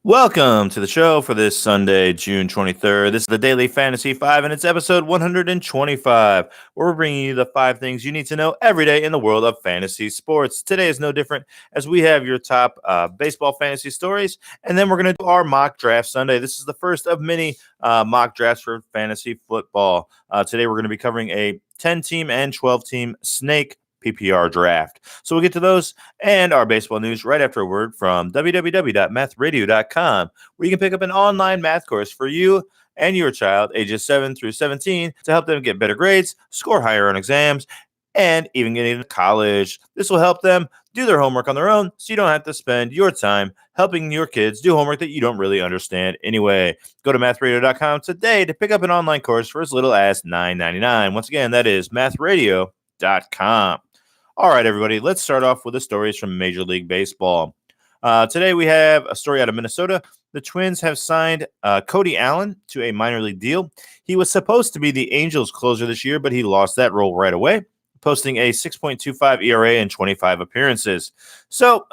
Welcome to the show for this Sunday, June 23rd. This is the Daily Fantasy 5, and it's episode 125, where we're bringing you the 5 things you need to know every day in the world of fantasy sports. Today is no different, as we have your top baseball fantasy stories, and then we're going to do our mock draft Sunday. This is the first of many mock drafts for fantasy football. Today we're going to be covering a 10-team and 12-team snake PPR draft. So we'll get to those and our baseball news right after a word from www.mathradio.com, where you can pick up an online math course for you and your child ages 7 through 17 to help them get better grades, score higher on exams, and even get into college. This will help them do their homework on their own, so you don't have to spend your time helping your kids do homework that you don't really understand anyway. Go to mathradio.com today to pick up an online course for as little as $9.99. Once again, that is mathradio.com. All right, everybody, let's start off with the stories from Major League Baseball. Today we have a story out of Minnesota. The Twins have signed Cody Allen to a minor league deal. He was supposed to be the Angels closer this year, but he lost that role right away, posting a 6.25 ERA in 25 appearances. So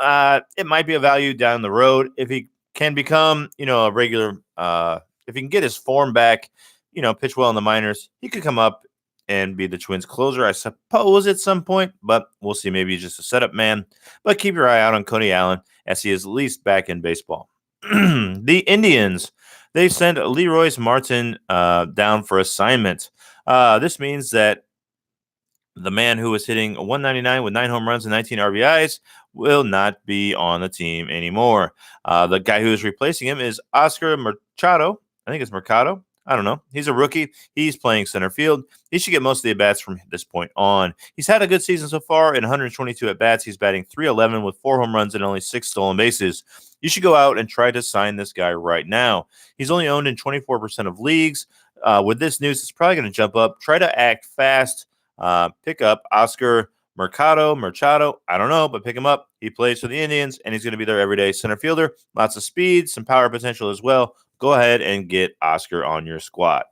it might be a value down the road if he can become, a regular, if he can get his form back, pitch well in the minors, he could come up and be the Twins closer, I suppose, at some point, but we'll see. Maybe he's just a setup man. But keep your eye out on Cody Allen, as he is at least back in baseball. The Indians, they sent Leorys Martin down for assignment. This means that the man who was hitting 199 with 9 home runs and 19 RBIs will not be on the team anymore. The guy who is replacing him is Oscar Mercado. I think it's Mercado. I don't know. He's a rookie. He's playing center field. He should get most of the at-bats from this point on. He's had a good season so far. In 122 at-bats, he's batting .311 with 4 home runs and only 6 stolen bases. You should go out and try to sign this guy right now. He's only owned in 24% of leagues. With this news, it's probably going to jump up. Try to act fast. Pick up Oscar Mercado. I don't know, but pick him up. He plays for the Indians, and he's going to be their everyday center fielder. Lots of speed, some power potential as well. Go ahead and get Oscar on your squad.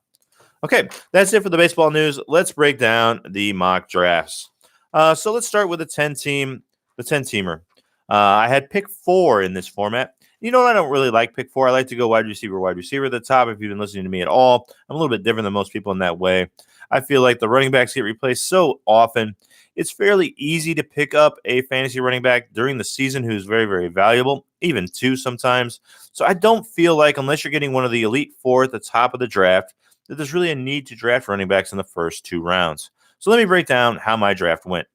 Okay, that's it for the baseball news. Let's break down the mock drafts. So let's start with the 10-teamer. I had pick 4 in this format. You know what? I don't really like pick 4. I like to go wide receiver at the top. If you've been listening to me at all, I'm a little bit different than most people in that way. I feel like the running backs get replaced so often. It's fairly easy to pick up a fantasy running back during the season who's very, very valuable, even 2 sometimes. So I don't feel like, unless you're getting one of the elite 4 at the top of the draft, that there's really a need to draft running backs in the first 2 rounds. So let me break down how my draft went.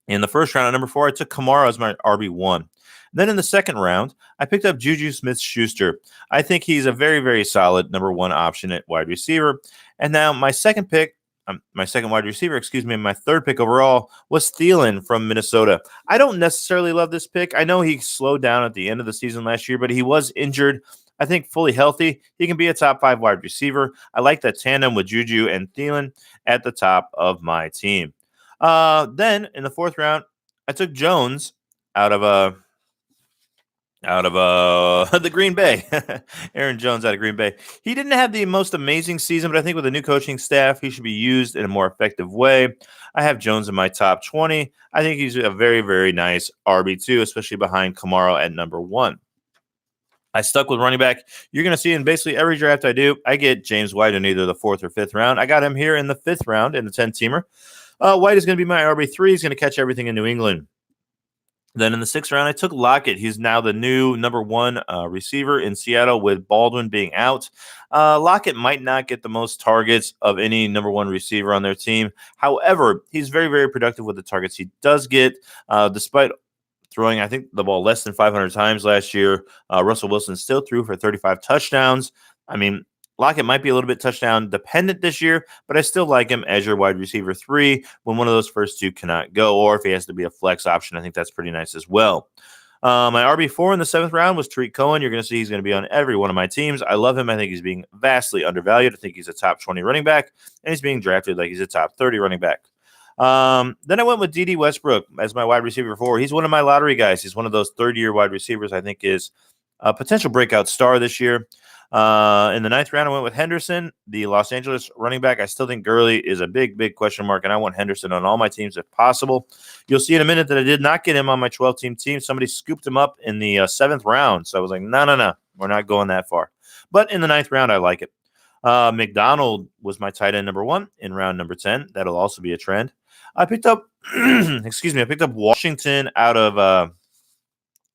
In the first round at number 4, I took Kamara as my RB1. Then in the second round, I picked up Juju Smith-Schuster. I think he's a very, very solid number 1 option at wide receiver. And now my second wide receiver, and my third pick overall was Thielen from Minnesota. I don't necessarily love this pick. I know he slowed down at the end of the season last year, but he was injured. I think fully healthy, he can be a top 5 wide receiver. I like that tandem with Juju and Thielen at the top of my team. Then in the fourth round, I took Jones out of the Green Bay. Aaron Jones out of Green Bay. He didn't have the most amazing season, but I think with a new coaching staff, he should be used in a more effective way. I have Jones in my top 20. I think he's a very, very nice RB2, especially behind Kamara at number 1. I stuck with running back. You're going to see in basically every draft I do, I get James White in either the 4th or 5th round. I got him here in the 5th round in the 10-teamer. White is going to be my RB3. He's going to catch everything in New England. Then in the 6th round, I took Lockett. He's now the new number 1 receiver in Seattle with Baldwin being out. Lockett might not get the most targets of any number 1 receiver on their team. However, he's very, very productive with the targets he does get, despite throwing, I think, the ball less than 500 times last year. Russell Wilson still threw for 35 touchdowns. I mean, Lockett might be a little bit touchdown dependent this year, but I still like him as your wide receiver 3 when one of those first 2 cannot go, or if he has to be a flex option. I think that's pretty nice as well. My RB4 in the 7th round was Tariq Cohen. You're going to see he's going to be on every one of my teams. I love him. I think he's being vastly undervalued. I think he's a top 20 running back, and he's being drafted like he's a top 30 running back. Then I went with D.D. Westbrook as my wide receiver 4. He's one of my lottery guys. He's one of those third-year wide receivers I think is a potential breakout star this year. In the 9th round, I went with Henderson, the Los Angeles running back. I still think Gurley is a big, big question mark, and I want Henderson on all my teams if possible. You'll see in a minute that I did not get him on my 12-team team. Somebody scooped him up in the 7th round, so I was like, no. We're not going that far. But in the 9th round, I like it. McDonald was my tight end number 1 in round number 10. That'll also be a trend. I picked up, I picked up Washington out of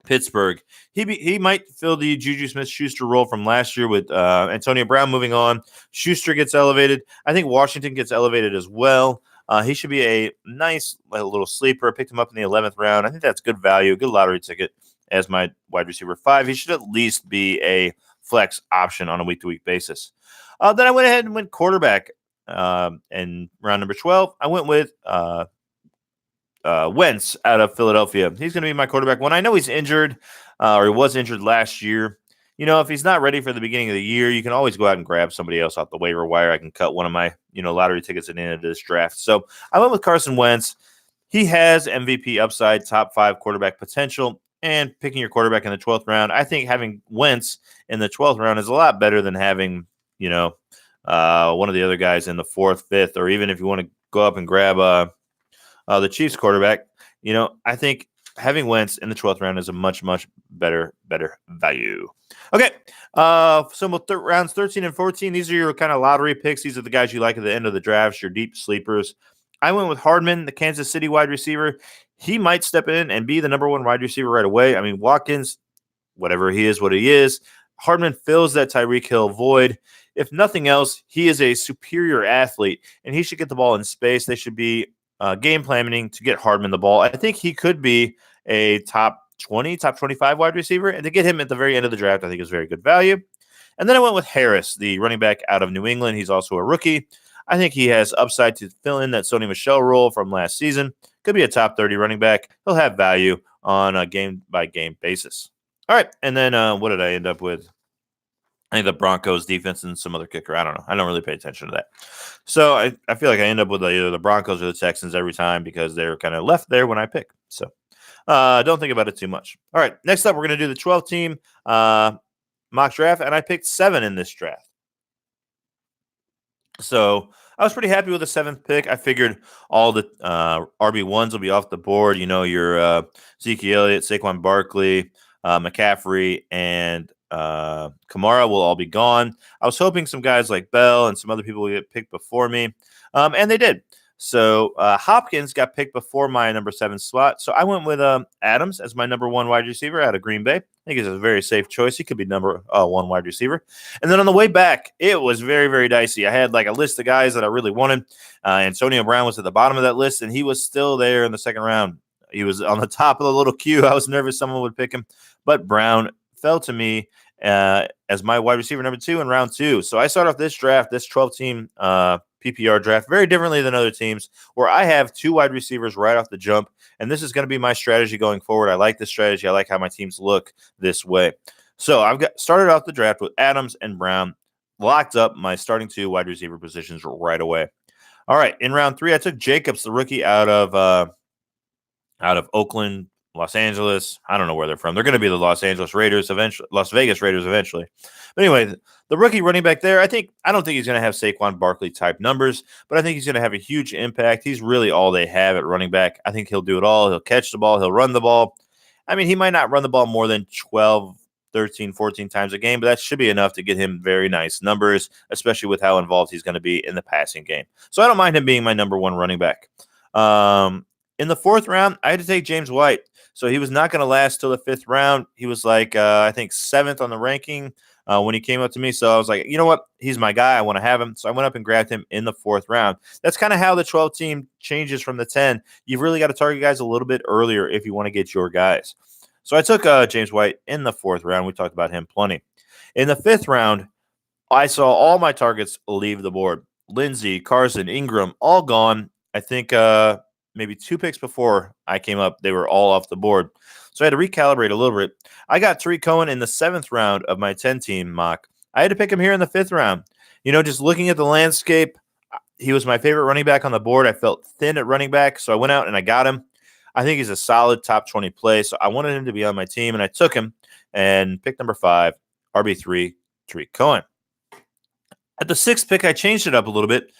Pittsburgh. He might fill the Juju Smith-Schuster role from last year with Antonio Brown moving on. Schuster gets elevated. I think Washington gets elevated as well. He should be a nice little sleeper. I picked him up in the 11th round. I think that's good value, good lottery ticket as my wide receiver 5. He should at least be a flex option on a week-to-week basis. Then I went ahead and went quarterback in round number 12. I went with Wentz out of Philadelphia. He's going to be my quarterback 1. I know he's injured, or he was injured last year. If he's not ready for the beginning of the year, you can always go out and grab somebody else off the waiver wire. I can cut one of my, lottery tickets at the end of this draft. So I went with Carson Wentz. He has MVP upside, top 5 quarterback potential, and picking your quarterback in the 12th round. I think having Wentz in the 12th round is a lot better than having, one of the other guys in the 4th, 5th, or even if you want to go up and grab the Chiefs quarterback. I think having Wentz in the 12th round is a much, much better value. Okay, so rounds 13 and 14, these are your kind of lottery picks. These are the guys you like at the end of the drafts, your deep sleepers. I went with Hardman, the Kansas City wide receiver. He might step in and be the number 1 wide receiver right away. I mean, Watkins, whatever he is, what he is. Hardman fills that Tyreek Hill void. If nothing else, he is a superior athlete, and he should get the ball in space. They should be game planning to get Hardman the ball. I think he could be a top 20, top 25 wide receiver, and to get him at the very end of the draft, I think is very good value. And then I went with Harris, the running back out of New England. He's also a rookie. I think he has upside to fill in that Sony Michel role from last season. Could be a top 30 running back. He'll have value on a game-by-game basis. All right, and then what did I end up with? I think the Broncos defense and some other kicker. I don't know. I don't really pay attention to that. So I feel like I end up with either the Broncos or the Texans every time because they're kind of left there when I pick. So don't think about it too much. All right, next up, we're going to do the 12-team mock draft, and I picked 7 in this draft. So I was pretty happy with the 7th pick. I figured all the RB1s will be off the board. Your Zeke Elliott, Saquon Barkley, McCaffrey, and Kamara will all be gone. I was hoping some guys like Bell and some other people would get picked before me, and they did. So Hopkins got picked before my number 7 slot. So I went with Adams as my number 1 wide receiver out of Green Bay. I think it's a very safe choice. He could be number 1 wide receiver. And then on the way back, it was very, very dicey. I had like a list of guys that I really wanted. Antonio Brown was at the bottom of that list, and he was still there in the 2nd round. He was on the top of the little queue. I was nervous someone would pick him, but Brown fell to me as my wide receiver number 2 in round 2. So I start off this draft, this 12-team PPR draft, very differently than other teams, where I have 2 wide receivers right off the jump, and this is going to be my strategy going forward. I like this strategy. I like how my teams look this way. So I've started off the draft with Adams and Brown, locked up my starting 2 wide receiver positions right away. All right, in round 3, I took Jacobs, the rookie out of Oakland, Los Angeles. I don't know where they're from. They're going to be the Las Vegas Raiders eventually. But anyway, the rookie running back there, I don't think he's going to have Saquon Barkley type numbers, but I think he's going to have a huge impact. He's really all they have at running back. I think he'll do it all. He'll catch the ball. He'll run the ball. I mean, he might not run the ball more than 12, 13, 14 times a game, but that should be enough to get him very nice numbers, especially with how involved he's going to be in the passing game. So I don't mind him being my number 1 running back. In the 4th round, I had to take James White. So he was not going to last till the 5th round. He was like, I think 7th on the ranking when he came up to me. So I was like, you know what? He's my guy. I want to have him. So I went up and grabbed him in the 4th round. That's kind of how the 12-team changes from the 10. You've really got to target guys a little bit earlier if you want to get your guys. So I took James White in the 4th round. We talked about him plenty. In the 5th round, I saw all my targets leave the board. Lindsey, Carson, Ingram, all gone. I think maybe 2 picks before I came up, they were all off the board. So I had to recalibrate a little bit. I got Tariq Cohen in the 7th round of my 10-team mock. I had to pick him here in the 5th round. Just looking at the landscape, he was my favorite running back on the board. I felt thin at running back, so I went out and I got him. I think he's a solid top 20 play, so I wanted him to be on my team, and I took him and picked number 5, RB3, Tariq Cohen. At the 6th pick, I changed it up a little bit,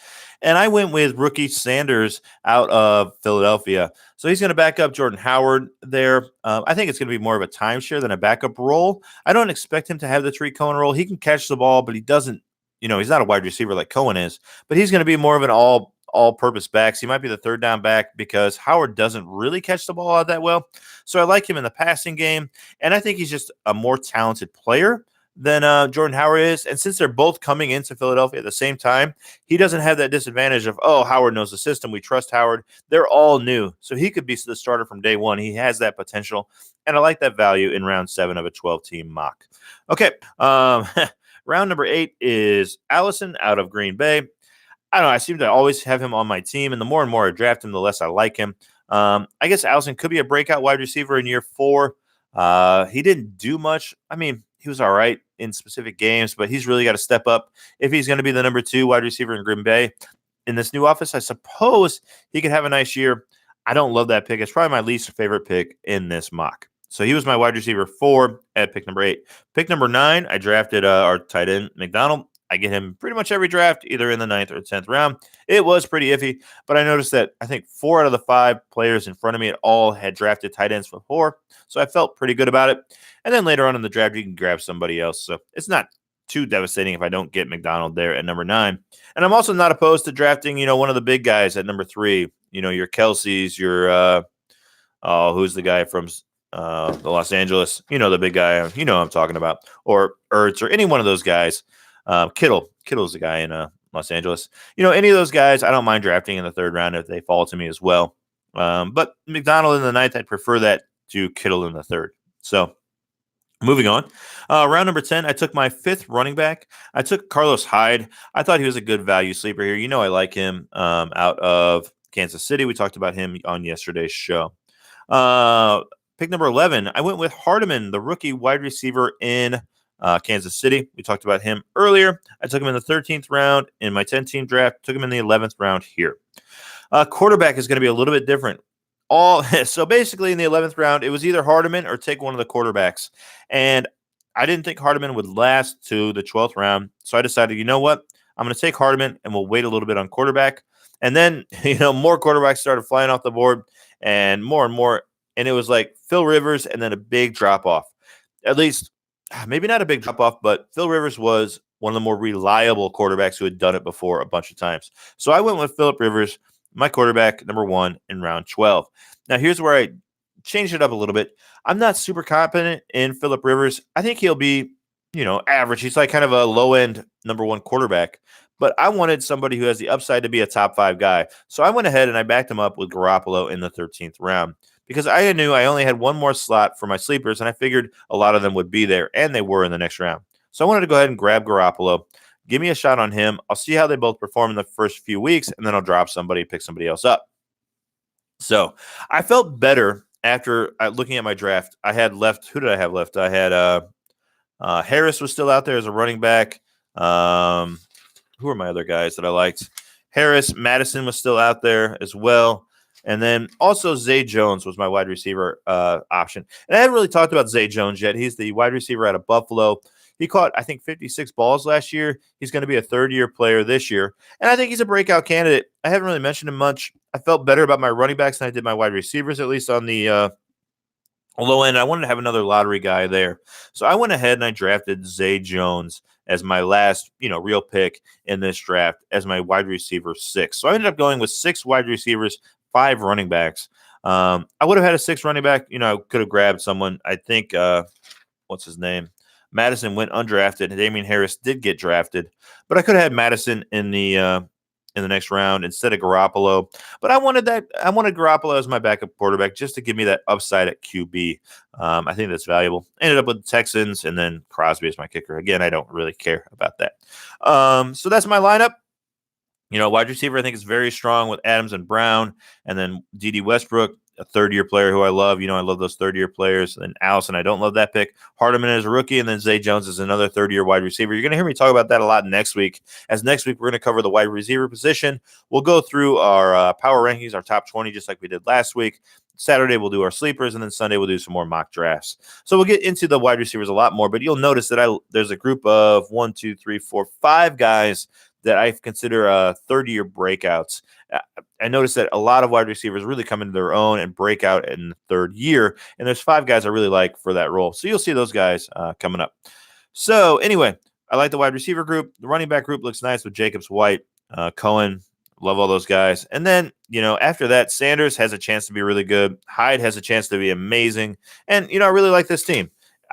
And I went with rookie Sanders out of Philadelphia. So he's going to back up Jordan Howard there. I think it's going to be more of a timeshare than a backup role. I don't expect him to have the Tariq Cohen role. He can catch the ball, but he doesn't, he's not a wide receiver like Cohen is, but he's going to be more of an all-purpose backs. He might be the third down back because Howard doesn't really catch the ball out that well. So I like him in the passing game, and I think he's just a more talented player than Jordan Howard is. And since they're both coming into Philadelphia at the same time, he doesn't have that disadvantage of, oh, Howard knows the system. We trust Howard. They're all new. So he could be the starter from day one. He has that potential. And I like that value in round 7 of a 12-team mock. Okay. Round number 8 is Allison out of Green Bay. I don't know. I seem to always have him on my team. And the more and more I draft him, the less I like him. I guess Allison could be a breakout wide receiver in year 4. He didn't do much. I mean, he was all right in specific games, but he's really got to step up if he's going to be the number 2 wide receiver in Green Bay. In this new office, I suppose he could have a nice year. I don't love that pick. It's probably my least favorite pick in this mock. So he was my wide receiver 4 at pick number 8. Pick number 9, I drafted our tight end, McDonald. I get him pretty much every draft, either in the 9th or 10th round. It was pretty iffy, but I noticed that I think 4 out of the 5 players in front of me all had drafted tight ends before, so I felt pretty good about it. And then later on in the draft, you can grab somebody else. So it's not too devastating if I don't get McDonald there at number 9. And I'm also not opposed to drafting, one of the big guys at number 3. Your Kelce's, your who's the guy from the Los Angeles? The big guy. I'm talking about, or Ertz, or any one of those guys. Kittle's the guy in Los Angeles. Any of those guys, I don't mind drafting in the 3rd round if they fall to me as well. But McDonald in the 9th, I'd prefer that to Kittle in the 3rd. So moving on. Round number 10, I took my 5th running back. I took Carlos Hyde. I thought he was a good value sleeper here. I like him out of Kansas City. We talked about him on yesterday's show. Pick number 11, I went with Hardeman, the rookie wide receiver in Kansas City. We talked about him earlier. I took him in the 13th round in my 10-team draft. Took him in the 11th round here. Quarterback is going to be a little bit different. So basically in the 11th round, it was either Hardeman or take one of the quarterbacks. And I didn't think Hardeman would last to the 12th round. So I decided, you know what? I'm going to take Hardeman and we'll wait a little bit on quarterback. And then, more quarterbacks started flying off the board and more. And it was like Phil Rivers and then a big drop off. At least, maybe not a big drop off, but Phil Rivers was one of the more reliable quarterbacks who had done it before a bunch of times. So I went with Philip Rivers, my quarterback, number 1 in round 12. Now, here's where I changed it up a little bit. I'm not super confident in Philip Rivers. I think he'll be, average. He's like kind of a low-end number 1 quarterback. But I wanted somebody who has the upside to be a top 5 guy. So I went ahead and I backed him up with Garoppolo in the 13th round because I knew I only had one more slot for my sleepers, and I figured a lot of them would be there, and they were in the next round. So I wanted to go ahead and grab Garoppolo. Give me a shot on him. I'll see how they both perform in the first few weeks, and then I'll drop somebody, pick somebody else up. So I felt better after looking at my draft. I had left. Who did I have left? I had Harris was still out there as a running back. Who are my other guys that I liked? Harris, Madison was still out there as well. And then also Zay Jones was my wide receiver option. And I haven't really talked about Zay Jones yet. He's the wide receiver out of Buffalo. He caught, I think, 56 balls last year. He's going to be a 3rd-year player this year. And I think he's a breakout candidate. I haven't really mentioned him much. I felt better about my running backs than I did my wide receivers, at least on the low end. I wanted to have another lottery guy there. So I went ahead and I drafted Zay Jones as my last, real pick in this draft as my wide receiver 6. So I ended up going with 6 wide receivers, 5 running backs. I would have had a 6th running back. I could have grabbed someone. I think, what's his name? Madison went undrafted, and Damian Harris did get drafted. But I could have had Madison in the next round instead of Garoppolo. But I wanted Garoppolo as my backup quarterback just to give me that upside at QB. I think that's valuable. Ended up with the Texans and then Crosby as my kicker. Again, I don't really care about that. So that's my lineup. Wide receiver I think is very strong with Adams and Brown, and then D.D. Westbrook, a 3rd-year player who I love. I love those 3rd-year players. And Allison, I don't love that pick. Hardeman as a rookie, and then Zay Jones is another 3rd-year wide receiver. You're going to hear me talk about that a lot next week, as next week we're going to cover the wide receiver position. We'll go through our power rankings, our top 20, just like we did last week. Saturday, we'll do our sleepers, and then Sunday, we'll do some more mock drafts. So we'll get into the wide receivers a lot more, but you'll notice that there's a group of 1, 2, 3, 4, 5 guys that I consider third-year breakouts. I noticed that a lot of wide receivers really come into their own and break out in the third year, and there's 5 guys I really like for that role. So you'll see those guys coming up. So anyway, I like the wide receiver group. The running back group looks nice with Jacobs, White, Cohen. Love all those guys. And then, after that, Sanders has a chance to be really good. Hyde has a chance to be amazing. And, I really like this team.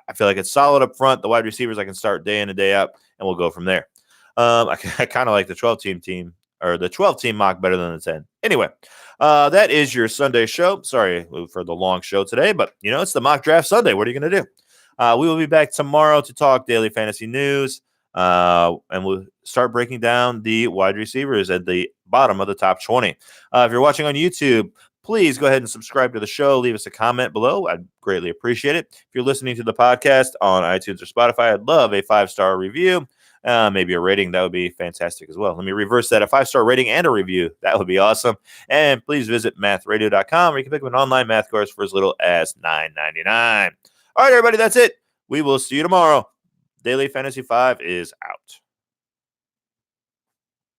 I feel like it's solid up front. The wide receivers I can start day in and day out, and we'll go from there. I kind of like the 12-team or the 12-team mock better than the 10. Anyway, that is your Sunday show. Sorry for the long show today, but, it's the mock draft Sunday. What are you going to do? We will be back tomorrow to talk daily fantasy news. And we'll start breaking down the wide receivers at the bottom of the top 20. If you're watching on YouTube, please go ahead and subscribe to the show. Leave us a comment below. I'd greatly appreciate it. If you're listening to the podcast on iTunes or Spotify, I'd love a 5-star review. Maybe a rating. That would be fantastic as well. Let me reverse that. A 5-star rating and a review. That would be awesome. And please visit mathradio.com where you can pick up an online math course for as little as $9.99. All right, everybody, that's it. We will see you tomorrow. Daily Fantasy 5 is out.